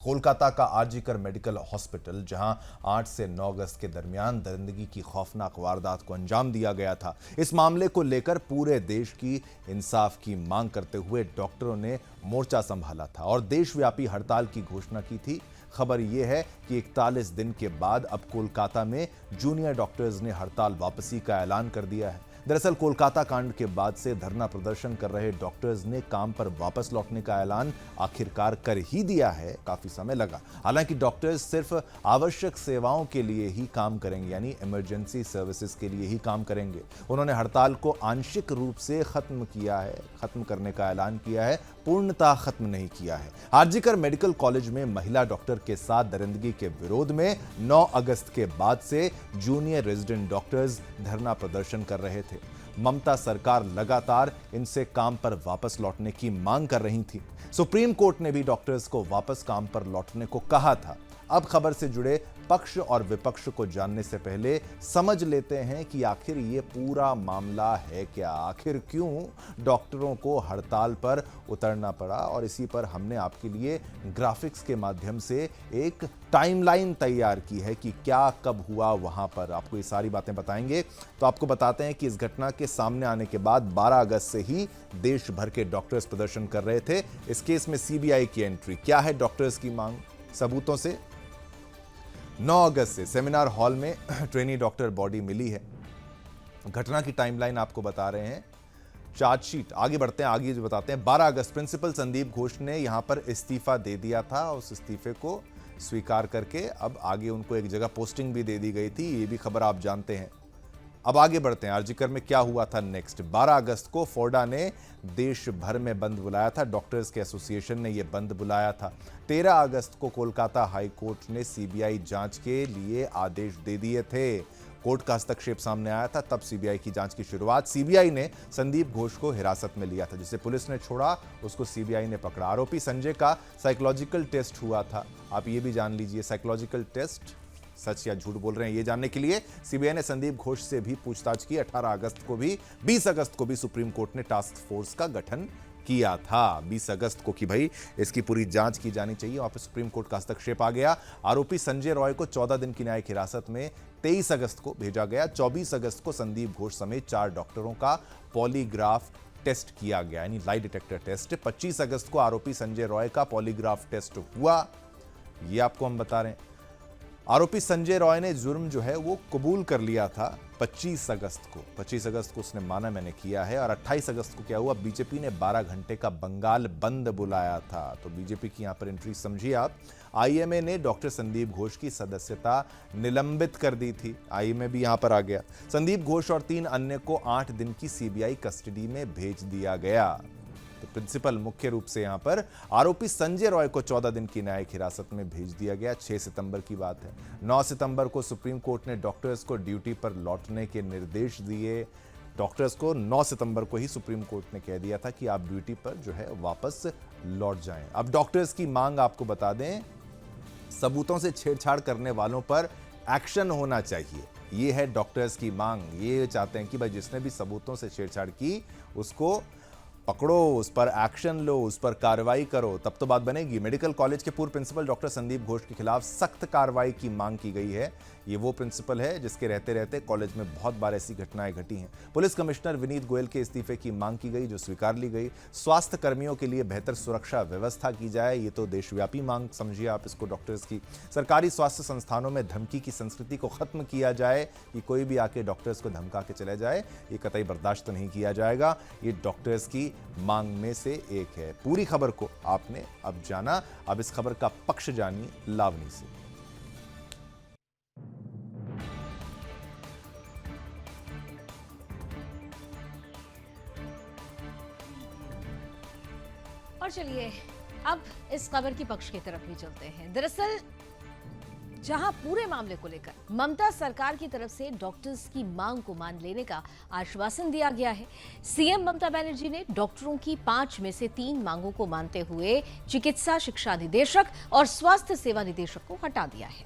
कोलकाता का RG Kar medical hospital, जहां 8 से 9 अगस्त के दरमियान दरिंदगी की खौफनाक वारदात को अंजाम दिया गया था। इस मामले को लेकर पूरे देश की इंसाफ की मांग करते हुए डॉक्टरों ने मोर्चा संभाला था और देशव्यापी हड़ताल की घोषणा की थी। खबर यह है कि 41 दिन के बाद अब कोलकाता में जूनियर डॉक्टर्स ने हड़ताल वापसी का ऐलान कर दिया है। दरअसल कोलकाता कांड के बाद से धरना प्रदर्शन कर रहे डॉक्टर्स ने काम पर वापस लौटने का ऐलान आखिरकार कर ही दिया है। काफी समय लगा। हालांकि डॉक्टर्स सिर्फ आवश्यक सेवाओं के लिए ही काम करेंगे, यानी इमरजेंसी सर्विसेज के लिए ही काम करेंगे। उन्होंने हड़ताल को आंशिक रूप से खत्म करने का ऐलान किया है, पूर्णतः खत्म नहीं किया है। आरजीकर मेडिकल कॉलेज में महिला डॉक्टर के साथ दरिंदगी के विरोध में 9 अगस्त के बाद से जूनियर रेजिडेंट डॉक्टर्स धरना प्रदर्शन कर रहे थे। ममता सरकार लगातार इनसे काम पर वापस लौटने की मांग कर रही थी। सुप्रीम कोर्ट ने भी डॉक्टर्स को वापस काम पर लौटने को कहा था। अब खबर से जुड़े पक्ष और विपक्ष को जानने से पहले समझ लेते हैं कि आखिर ये पूरा मामला है क्या, आखिर क्यों डॉक्टरों को हड़ताल पर उतरना पड़ा। और इसी पर हमने आपके लिए ग्राफिक्स के माध्यम से एक टाइमलाइन तैयार की है कि क्या कब हुआ, वहां पर आपको ये सारी बातें बताएंगे। तो आपको बताते हैं कि इस घटना के सामने आने के बाद 12 अगस्त से ही देश भर के डॉक्टर्स प्रदर्शन कर रहे थे। इस केस में सीबीआई की एंट्री, क्या है डॉक्टर्स की मांग, सबूतों से 9 अगस्त से सेमिनार हॉल में ट्रेनी डॉक्टर बॉडी मिली है। घटना की टाइमलाइन आपको बता रहे हैं, चार्जशीट। आगे बढ़ते हैं, आगे जो बताते हैं। 12 अगस्त प्रिंसिपल संदीप घोष ने यहां पर इस्तीफा दे दिया था। उस इस्तीफे को स्वीकार करके अब आगे उनको एक जगह पोस्टिंग भी दे दी गई थी, ये भी खबर आप जानते हैं। अब आगे बढ़ते हैं, आरजीकर में क्या हुआ था नेक्स्ट। 12 अगस्त को फोर्डा ने देश भर में बंद बुलाया था, डॉक्टर्स के एसोसिएशन ने यह बंद बुलाया था। 13 अगस्त को कोलकाता हाई कोर्ट ने सीबीआई जांच के लिए आदेश दे दिए थे। कोर्ट का हस्तक्षेप सामने आया था, तब सीबीआई की जांच की शुरुआत। सीबीआई ने संदीप घोष को हिरासत में लिया था, जिसे पुलिस ने छोड़ा उसको सीबीआई ने पकड़ा। आरोपी संजय का साइकोलॉजिकल टेस्ट हुआ था। आप ये भी जान लीजिए, साइकोलॉजिकल टेस्ट सच या झूठ बोल रहे हैं ये जानने के लिए सीबीआई ने संदीप घोष से भी पूछताछ की। 18 अगस्त को भी 20 अगस्त को भी सुप्रीम कोर्ट ने टास्क फोर्स का गठन किया था। 20 अगस्त को कि भाई इसकी पूरी जांच की जानी चाहिए, वहां पर सुप्रीम कोर्ट का हस्तक्षेप आ गया। आरोपी संजय रॉय को 14 दिन की न्यायिक हिरासत में 23 अगस्त को भेजा गया। 24 अगस्त को संदीप घोष समेत 4 डॉक्टरों का पॉलीग्राफ टेस्ट किया गया, यानी लाई डिटेक्टर टेस्ट। 25 अगस्त को आरोपी संजय रॉय का पॉलीग्राफ टेस्ट हुआ, ये आपको हम बता रहे हैं। आरोपी संजय रॉय ने जुर्म जो है वो कबूल कर लिया था 25 अगस्त को उसने माना मैंने किया है। और 28 अगस्त को क्या हुआ, बीजेपी ने 12 घंटे का बंगाल बंद बुलाया था। तो बीजेपी की यहां पर एंट्री समझिए आप। आईएमए ने डॉक्टर संदीप घोष की सदस्यता निलंबित कर दी थी, आईएमए भी यहां पर आ गया। संदीप घोष और 3 अन्य को 8 दिन की सीबीआई कस्टडी में भेज दिया गया। तो प्रिंसिपल मुख्य रूप से यहां पर आरोपी संजय रॉय को 14 दिन की न्यायिक हिरासत में भेज दिया गया। 6 सितंबर की बात है। 9 सितंबर को सुप्रीम कोर्ट ने डॉक्टर्स को ड्यूटी पर लौटने के निर्देश दिए। डॉक्टर्स को 9 सितंबर को ही सुप्रीम कोर्ट ने कह दिया था कि आप ड्यूटी पर जो है वापस लौट जाएं। अब डॉक्टर्स की मांग आपको बता दें, सबूतों से छेड़छाड़ करने वालों पर एक्शन होना चाहिए, ये है डॉक्टर्स की मांग। ये चाहते हैं कि भाई जिसने भी सबूतों से छेड़छाड़ की उसको पकड़ो, उस पर एक्शन लो, उस पर कार्रवाई करो, तब तो बात बनेगी। मेडिकल कॉलेज के पूर्व प्रिंसिपल डॉक्टर संदीप घोष के खिलाफ सख्त कार्रवाई की मांग की गई है। ये वो प्रिंसिपल है जिसके रहते रहते कॉलेज में बहुत बार ऐसी घटनाएं घटी हैं। पुलिस कमिश्नर विनीत गोयल के इस्तीफे की मांग की गई, जो स्वीकार ली गई। स्वास्थ्य कर्मियों के लिए बेहतर सुरक्षा व्यवस्था की जाए, ये तो देशव्यापी मांग समझिए आप इसको डॉक्टर्स की। सरकारी स्वास्थ्य संस्थानों में धमकी की संस्कृति को खत्म किया जाए, कि कोई भी आके डॉक्टर्स को धमका के चले जाए, ये कतई बर्दाश्त नहीं किया जाएगा। ये डॉक्टर्स की मांग में से एक है। पूरी खबर को आपने अब जाना, अब इस खबर का पक्ष जानिए लावनी से। और चलिए अब इस खबर की पक्ष की तरफ ही चलते हैं। दरअसल जहां पूरे मामले को लेकर ममता सरकार की तरफ से डॉक्टर्स की मांग को मान लेने का आश्वासन दिया गया है। सीएम ममता बनर्जी ने डॉक्टरों की 5 में से 3 मांगों को मानते हुए चिकित्सा शिक्षा निदेशक और स्वास्थ्य सेवा निदेशक को हटा दिया है।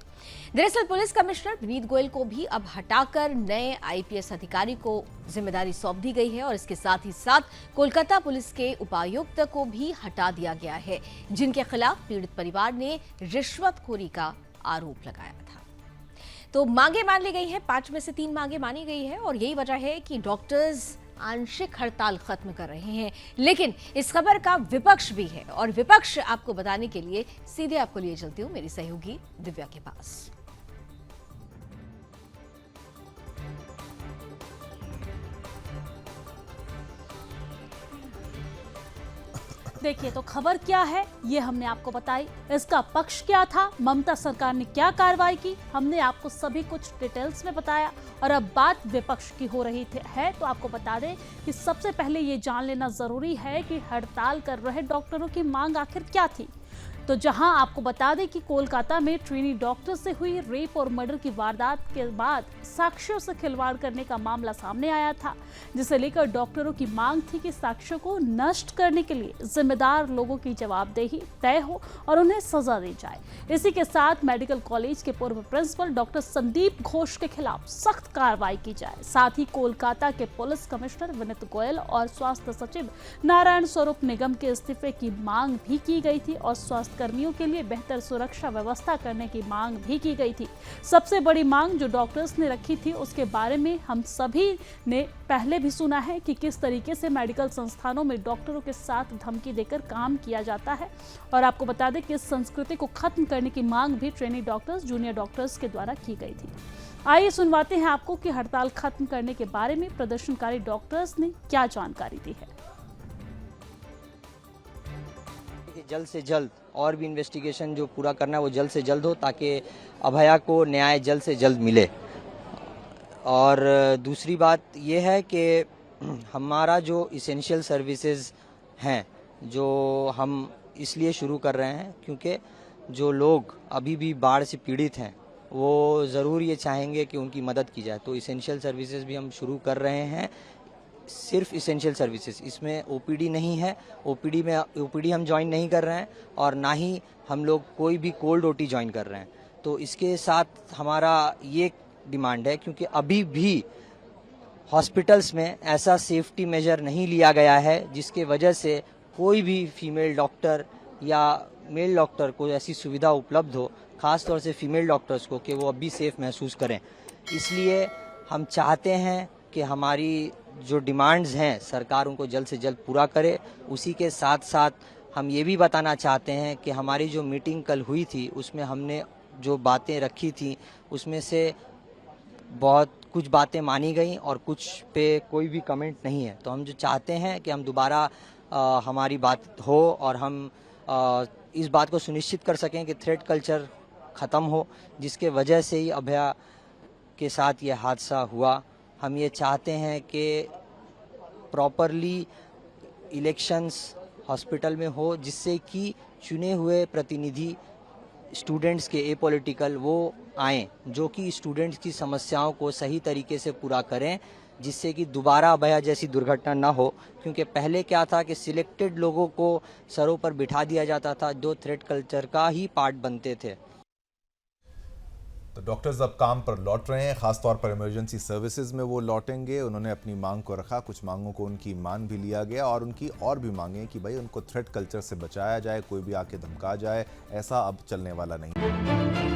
दरअसल पुलिस कमिश्नर विनीत गोयल को भी अब हटाकर नए आईपीएस अधिकारी को जिम्मेदारी सौंप दी गई है और इसके साथ ही साथ कोलकाता पुलिस के उपायुक्त को भी हटा दिया गया है, जिनके खिलाफ पीड़ित परिवार ने रिश्वतखोरी का आरोप लगाया था। तो मांगे मान ली गई हैं, 5 में से 3 मांगे मानी गई है और यही वजह है कि डॉक्टर्स आंशिक हड़ताल खत्म कर रहे हैं। लेकिन इस खबर का विपक्ष भी है और विपक्ष आपको बताने के लिए सीधे आपको लिए चलती हूं मेरी सहयोगी दिव्या के पास। देखिए तो खबर क्या है ये हमने आपको बताई, इसका पक्ष क्या था, ममता सरकार ने क्या कार्रवाई की, हमने आपको सभी कुछ डिटेल्स में बताया। और अब बात विपक्ष की हो रही है तो आपको बता दें कि सबसे पहले ये जान लेना जरूरी है कि हड़ताल कर रहे डॉक्टरों की मांग आखिर क्या थी। तो जहां आपको बता दें कि कोलकाता में ट्रेनी डॉक्टर से हुई रेप और मर्डर की वारदात के बाद साक्ष्यों से खिलवाड़ करने का मामला सामने आया था, जिसे लेकर डॉक्टरों की मांग थी कि साक्ष्यों को नष्ट करने के लिए जिम्मेदार लोगों की जवाबदेही तय हो और उन्हें सजा दी जाए। इसी के साथ मेडिकल कॉलेज के पूर्व प्रिंसिपल डॉक्टर संदीप घोष के खिलाफ सख्त कार्रवाई की जाए। साथ ही कोलकाता के पुलिस कमिश्नर विनीत गोयल और स्वास्थ्य सचिव नारायण स्वरूप निगम के इस्तीफे की मांग भी की गई थी और स्वास्थ्य कर्मियों के लिए बेहतर सुरक्षा व्यवस्था करने की मांग भी की गई थी। सबसे बड़ी मांग जो डॉक्टर्स ने रखी थी उसके बारे में हम सभी ने पहले भी सुना है कि किस तरीके से मेडिकल संस्थानों में डॉक्टरों के साथ धमकी देकर काम किया जाता है। और आपको बता दें कि इस संस्कृति को खत्म करने की मांग भी ट्रेनी डॉक्टर्स, जूनियर डॉक्टर्स के द्वारा की गई थी। आइए सुनवाते हैं आपको कि हड़ताल खत्म करने के बारे में प्रदर्शनकारी डॉक्टर्स ने क्या जानकारी दी है। जल्द से जल्द और भी इन्वेस्टिगेशन जो पूरा करना है वो जल्द से जल्द हो, ताकि अभया को न्याय जल्द से जल्द मिले। और दूसरी बात ये है कि हमारा जो इसेंशियल सर्विसेज हैं जो हम इसलिए शुरू कर रहे हैं क्योंकि जो लोग अभी भी बाढ़ से पीड़ित हैं वो ज़रूर ये चाहेंगे कि उनकी मदद की जाए। तो इसेंशियल सर्विसेज भी हम शुरू कर रहे हैं, सिर्फ इसेंशियल सर्विसेज, इसमें ओपीडी नहीं है। ओपीडी हम ज्वाइन नहीं कर रहे हैं और ना ही हम लोग कोई भी कोल्ड ओटी ज्वाइन कर रहे हैं। तो इसके साथ हमारा ये डिमांड है, क्योंकि अभी भी हॉस्पिटल्स में ऐसा सेफ्टी मेजर नहीं लिया गया है जिसके वजह से कोई भी फीमेल डॉक्टर या मेल डॉक्टर को ऐसी सुविधा उपलब्ध हो, खास तौर से फीमेल डॉक्टर्स को, कि वो अब भी सेफ महसूस करें। इसलिए हम चाहते हैं कि हमारी जो डिमांड्स हैं सरकार उनको जल्द से जल्द पूरा करे। उसी के साथ साथ हम ये भी बताना चाहते हैं कि हमारी जो मीटिंग कल हुई थी उसमें हमने जो बातें रखी थी उसमें से बहुत कुछ बातें मानी गई और कुछ पे कोई भी कमेंट नहीं है। तो हम जो चाहते हैं कि हम दोबारा हमारी बात हो और हम इस बात को सुनिश्चित कर सकें कि थ्रेट कल्चर ख़त्म हो, जिसके वजह से ही अभया के साथ ये हादसा हुआ। हम ये चाहते हैं कि प्रॉपरली इलेक्शंस हॉस्पिटल में हो, जिससे कि चुने हुए प्रतिनिधि स्टूडेंट्स के एपॉलिटिकल वो आएँ, जो कि स्टूडेंट्स की समस्याओं को सही तरीके से पूरा करें, जिससे कि दोबारा अभया जैसी दुर्घटना ना हो। क्योंकि पहले क्या था कि सिलेक्टेड लोगों को सरों पर बिठा दिया जाता था जो थ्रेट कल्चर का ही पार्ट बनते थे। तो डॉक्टर्स अब काम पर लौट रहे हैं, खासतौर पर इमरजेंसी सर्विसेज में वो लौटेंगे। उन्होंने अपनी मांग को रखा, कुछ मांगों को उनकी मान भी लिया गया और उनकी और भी मांगें कि भाई उनको थ्रेट कल्चर से बचाया जाए, कोई भी आके धमका जाए, ऐसा अब चलने वाला नहीं।